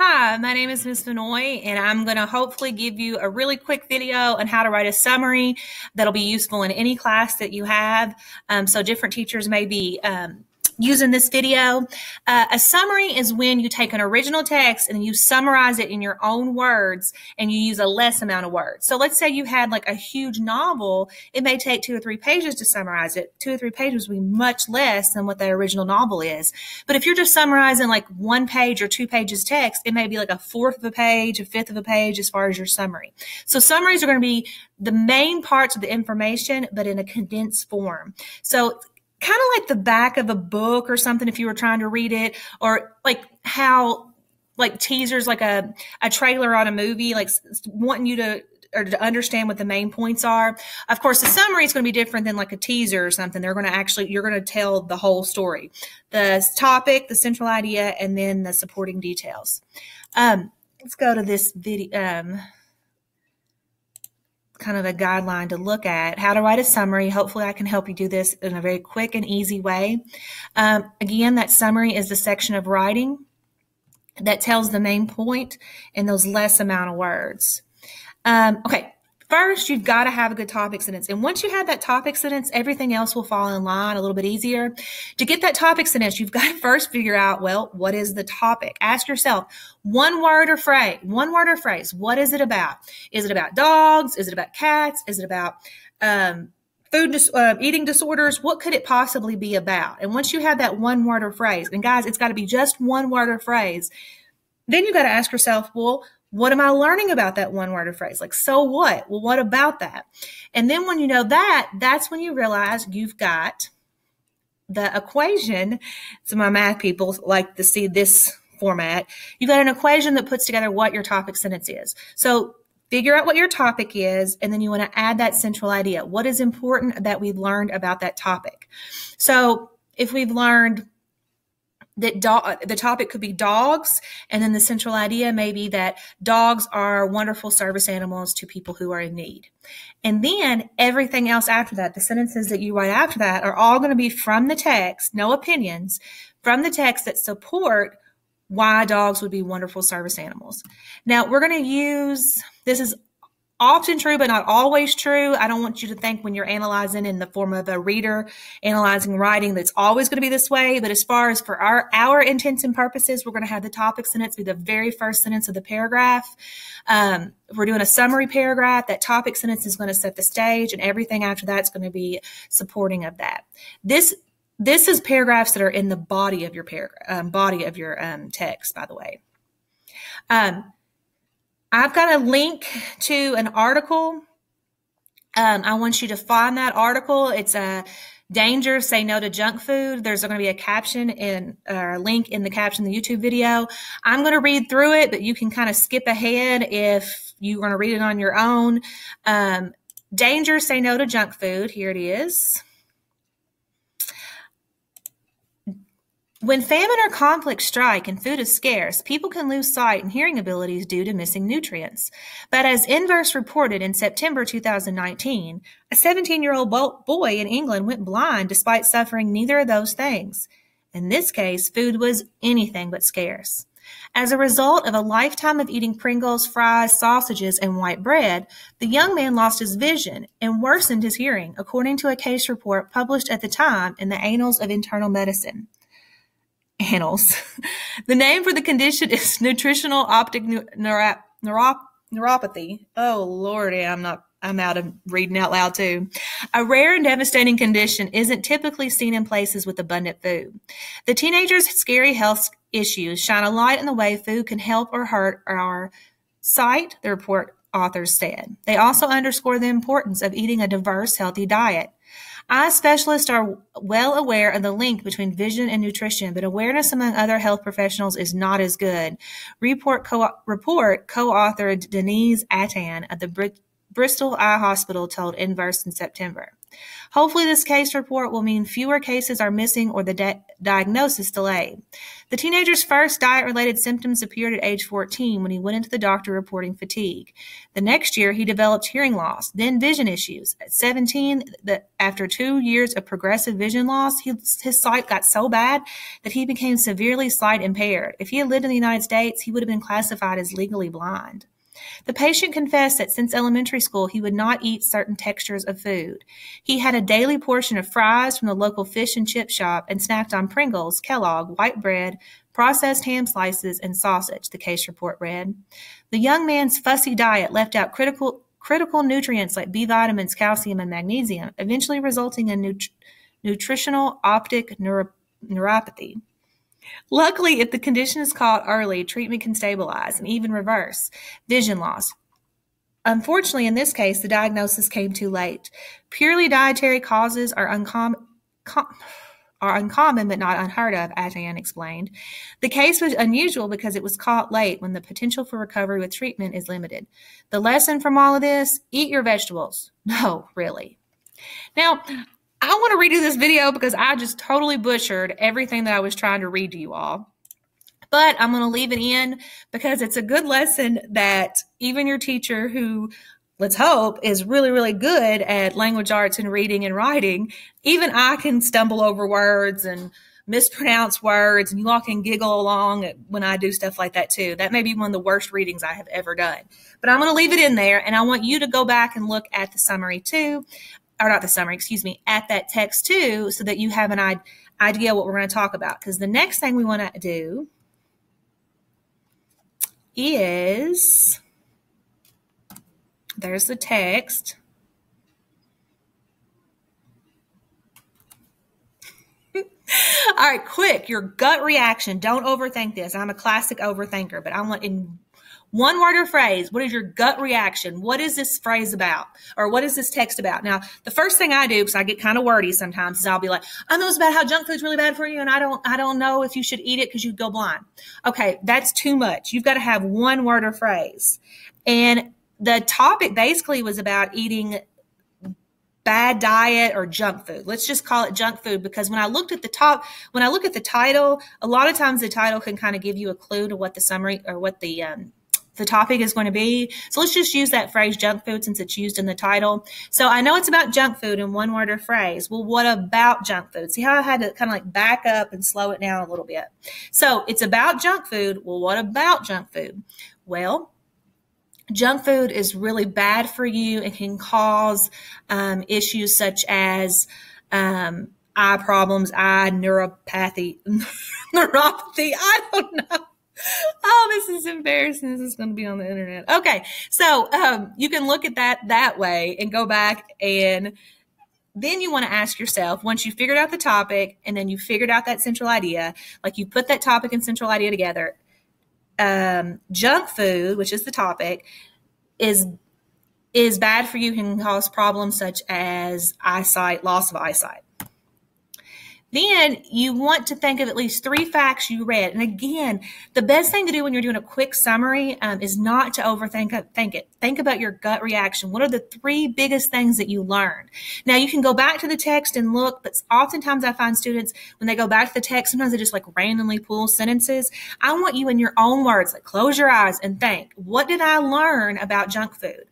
Hi, my name is Miss Vanoy, and I'm going to hopefully give you a really quick video on how to write a summary that'll be useful in any class that you have. So different teachers may be using this video. A summary is when you take an original text and you summarize it in your own words and you use a less amount of words. So let's say you had like a huge novel. It may take 2 or 3 pages to summarize it. 2 or 3 pages would be much less than what the original novel is. But if you're just summarizing like 1 page or 2 pages text, it may be like a fourth of a page, a fifth of a page as far as your summary. So summaries are going to be the main parts of the information, but in a condensed form. So kind of like the back of a book or something if you were trying to read it, or like how like teasers, like a trailer on a movie, like wanting you to understand what the main points are. Of course, the summary is going to be different than like a teaser or something. They're going to actually, you're going to tell the whole story, the topic, the central idea, and then the supporting details. Let's go to this video. Kind of a guideline to look at how to write a summary. Hopefully I can help you do this in a very quick and easy way. Again, that summary is the section of writing that tells the main point in those less amount of words. Okay. First, you've got to have a good topic sentence. And once you have that topic sentence, everything else will fall in line a little bit easier. To get that topic sentence, you've got to first figure out, well, what is the topic? Ask yourself, one word or phrase. What is it about? Is it about dogs? Is it about cats? Is it about eating disorders? What could it possibly be about? And once you have that one word or phrase, and guys, it's got to be just one word or phrase, then you got to ask yourself, well, what am I learning about that one word or phrase? Like, so what? Well, what about that? And then when you know that, that's when you realize you've got the equation. So my math people like to see this format. You've got an equation that puts together what your topic sentence is. So figure out what your topic is, and then you want to add that central idea. What is important that we've learned about that topic? So if we've learned that the topic could be dogs, and then the central idea may be that dogs are wonderful service animals to people who are in need. And then everything else after that, the sentences that you write after that, are all going to be from the text, no opinions, from the text that support why dogs would be wonderful service animals. Now, we're going to use, this is often true, but not always true. I don't want you to think when you're analyzing in the form of a reader, analyzing writing, that's always going to be this way. But as far as for our intents and purposes, we're going to have the topic sentence be the very first sentence of the paragraph. If we're doing a summary paragraph, that topic sentence is going to set the stage, and everything after that is going to be supporting of that. This is paragraphs that are in the body of your text, by the way. I've got a link to an article. I want you to find that article. It's Danger, Say No to Junk Food. There's going to be a caption a link in the caption of the YouTube video. I'm going to read through it, but you can kind of skip ahead if you're going to read it on your own. Danger, Say No to Junk Food. Here it is. When famine or conflict strike and food is scarce, people can lose sight and hearing abilities due to missing nutrients. But as Inverse reported in September 2019, a 17-year-old boy in England went blind despite suffering neither of those things. In this case, food was anything but scarce. As a result of a lifetime of eating Pringles, fries, sausages, and white bread, the young man lost his vision and worsened his hearing, according to a case report published at the time in the Annals of Internal Medicine. Annals. The name for the condition is nutritional optic neuropathy. Oh, Lordy, I'm out of reading out loud too. A rare and devastating condition isn't typically seen in places with abundant food. The teenager's scary health issues shine a light on the way food can help or hurt our sight, the report authors said. They also underscore the importance of eating a diverse, healthy diet. Eye specialists are well aware of the link between vision and nutrition, but awareness among other health professionals is not as good. Report co-authored Denise Attan of the Bristol Eye Hospital told Inverse in September. Hopefully this case report will mean fewer cases are missing or the diagnosis delayed. The teenager's first diet-related symptoms appeared at age 14 when he went into the doctor reporting fatigue. The next year, he developed hearing loss, then vision issues. At 17, after 2 years of progressive vision loss, his sight got so bad that he became severely sight impaired. If he had lived in the United States, he would have been classified as legally blind. The patient confessed that since elementary school, he would not eat certain textures of food. He had a daily portion of fries from the local fish and chip shop and snacked on Pringles, Kellogg, white bread, processed ham slices, and sausage, the case report read. The young man's fussy diet left out critical nutrients like B vitamins, calcium, and magnesium, eventually resulting in nutritional optic neuropathy. Luckily, if the condition is caught early, treatment can stabilize and even reverse vision loss. Unfortunately, in this case, the diagnosis came too late. Purely dietary causes are uncommon but not unheard of, Atayan explained. The case was unusual because it was caught late when the potential for recovery with treatment is limited. The lesson from all of this, eat your vegetables. No, really. Now, I want to redo this video because I just totally butchered everything that I was trying to read to you all. But I'm going to leave it in because it's a good lesson that even your teacher who, let's hope, is really, really good at language arts and reading and writing, even I can stumble over words and mispronounce words, and you all can giggle along when I do stuff like that too. That may be one of the worst readings I have ever done. But I'm going to leave it in there, and I want you to go back and look at the summary too. Or not the summary, at that text too, so that you have an idea what we're going to talk about. Because the next thing we want to do is, there's the text. All right, quick, your gut reaction. Don't overthink this. I'm a classic overthinker, but I want in one word or phrase, what is your gut reaction? What is this phrase about? Or what is this text about? Now, the first thing I do, because I get kind of wordy sometimes, is I'll be like, I know it's about how junk food's really bad for you, and I don't know if you should eat it because you'd go blind. Okay, that's too much. You've got to have one word or phrase. And the topic basically was about eating bad diet or junk food. Let's just call it junk food, because when I look at the title, a lot of times the title can kind of give you a clue to what the summary or what the topic is going to be. So let's just use that phrase junk food since it's used in the title. So I know it's about junk food in one word or phrase. Well, what about junk food? See how I had to kind of like back up and slow it down a little bit. So it's about junk food. Well, what about junk food? Well, junk food is really bad for you and can cause issues such as eye problems, neuropathy, I don't know. Oh, this is embarrassing. This is going to be on the internet. Okay, so you can look at that way and go back, and then you want to ask yourself, once you figured out the topic and then you figured out that central idea, like you put that topic and central idea together, junk food, which is the topic, is bad for you, can cause problems such as loss of eyesight. Then you want to think of at least 3 facts you read. And again, the best thing to do when you're doing a quick summary is not to overthink it. Think about your gut reaction. What are the 3 biggest things that you learned? Now, you can go back to the text and look, but oftentimes I find students, when they go back to the text, sometimes they just like randomly pull sentences. I want you in your own words, like close your eyes and think, what did I learn about junk food?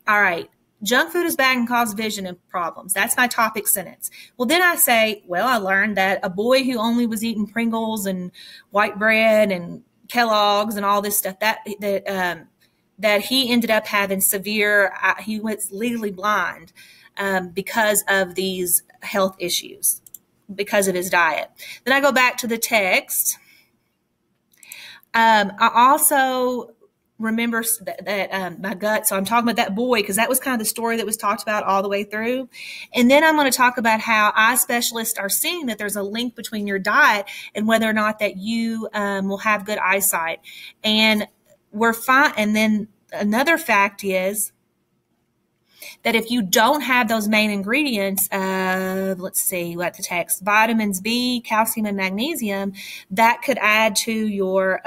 All right. Junk food is bad and cause vision problems. That's my topic sentence. Well, then I say, well, I learned that a boy who only was eating Pringles and white bread and Kellogg's and all this stuff, that he ended up having he was legally blind because of these health issues, because of his diet. Then I go back to the text. I also remember that my gut. So I'm talking about that boy because that was kind of the story that was talked about all the way through. And then I'm going to talk about how eye specialists are seeing that there's a link between your diet and whether or not that you will have good eyesight. And we're fine. And then another fact is that if you don't have those main ingredients of, let's see, what the text, vitamins B, calcium, and magnesium, that could add to your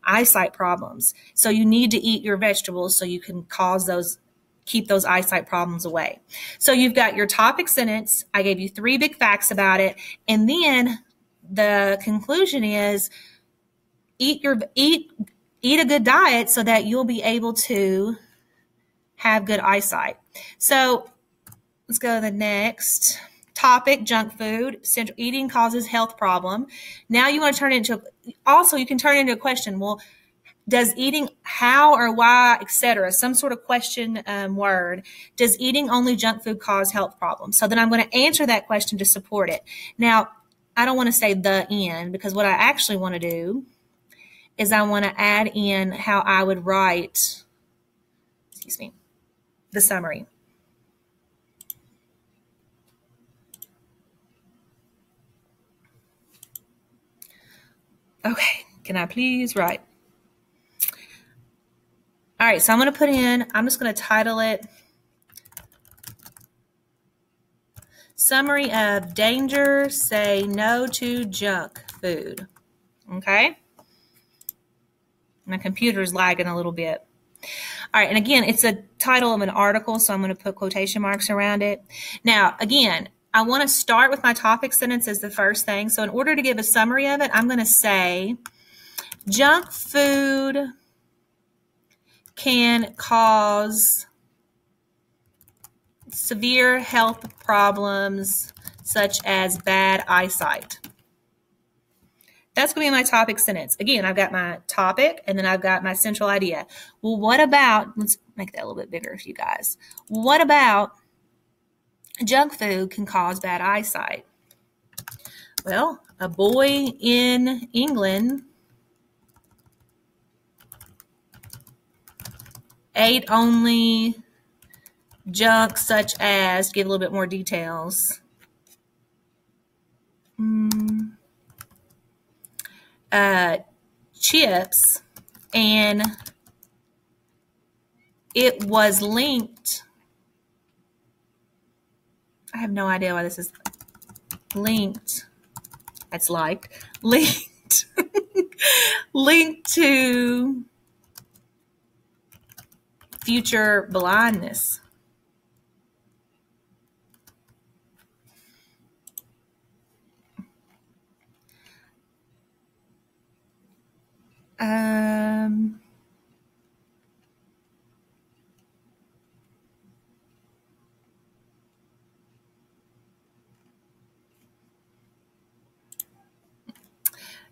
eyesight problems. So you need to eat your vegetables so you can cause those keep those eyesight problems away. So you've got your topic sentence. I gave you 3 big facts about it. And then the conclusion is eat a good diet so that you'll be able to have good eyesight. So let's go to the next topic, junk food. Eating causes health problem. Now you want to turn it into, also you can turn it into a question. Well, does eating, how or why, etc., some sort of question word, does eating only junk food cause health problems? So then I'm going to answer that question to support it. Now, I don't want to say the end, because what I actually want to do is I want to add in how I would write, the summary. Okay, can I please write? All right, so I'm going to put in, I'm just going to title it Summary of Danger, Say No to Junk Food. Okay? My computer's lagging a little bit. All right, and again, it's a title of an article, so I'm going to put quotation marks around it. Now, again, I want to start with my topic sentence as the first thing. So in order to give a summary of it, I'm going to say, junk food can cause severe health problems such as bad eyesight. That's going to be my topic sentence. Again, I've got my topic and then I've got my central idea. Well, what about, let's make that a little bit bigger for you guys. What about junk food can cause bad eyesight? Well, a boy in England ate only junk such as, give a little bit more details. Chips, and it was linked. I have no idea why this is linked. That's liked. Linked. Linked to future blindness.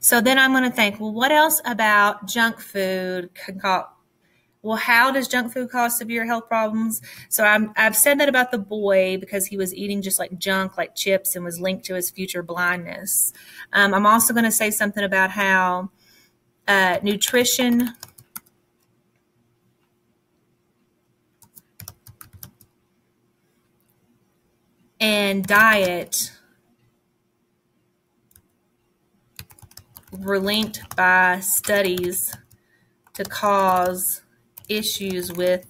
So then I'm going to think, well, what else about junk food can cause, well, how does junk food cause severe health problems? So I've said that about the boy because he was eating just like junk, like chips, and was linked to his future blindness. I'm also going to say something about how nutrition and diet were linked by studies to cause issues with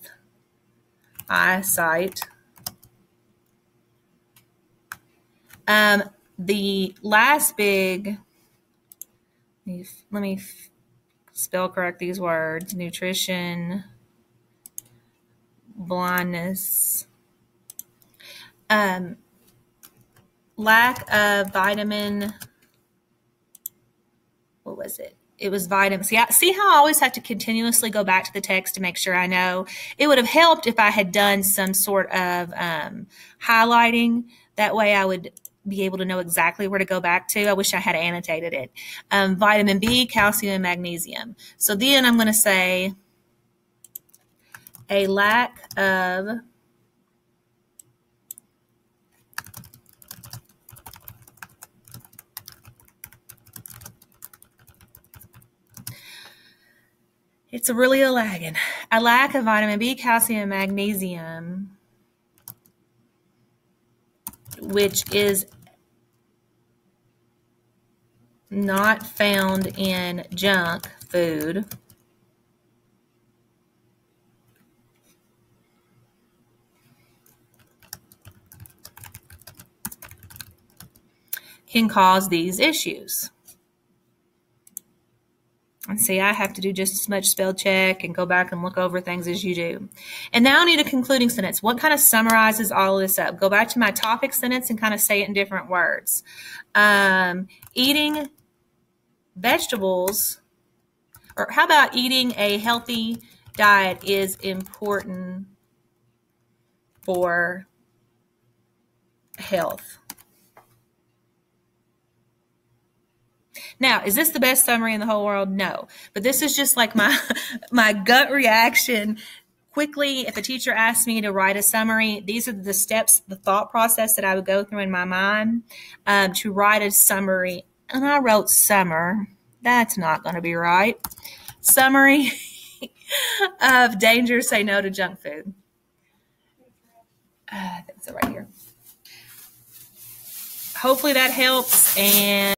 eyesight. The last big, let me spell correct these words, nutrition, blindness, lack of vitamin, what was it? It was vitamin. See how I always have to continuously go back to the text to make sure I know? It would have helped if I had done some sort of highlighting. That way I would be able to know exactly where to go back to. I wish I had annotated it. Vitamin B, calcium, and magnesium. So then I'm going to say a lack of it's really a lagging. A lack of vitamin B, calcium, and magnesium, which is not found in junk food, can cause these issues. And see, I have to do just as much spell check and go back and look over things as you do. And now I need a concluding sentence. What kind of summarizes all of this up? Go back to my topic sentence and kind of say it in different words. Eating vegetables, or how about eating a healthy diet is important for health. Now, is this the best summary in the whole world? No. But this is just like my gut reaction. Quickly, if a teacher asked me to write a summary, these are the steps, the thought process that I would go through in my mind to write a summary. And I wrote summer. That's not going to be right. Summary of dangers, say no to junk food. I think so right here. Hopefully that helps. And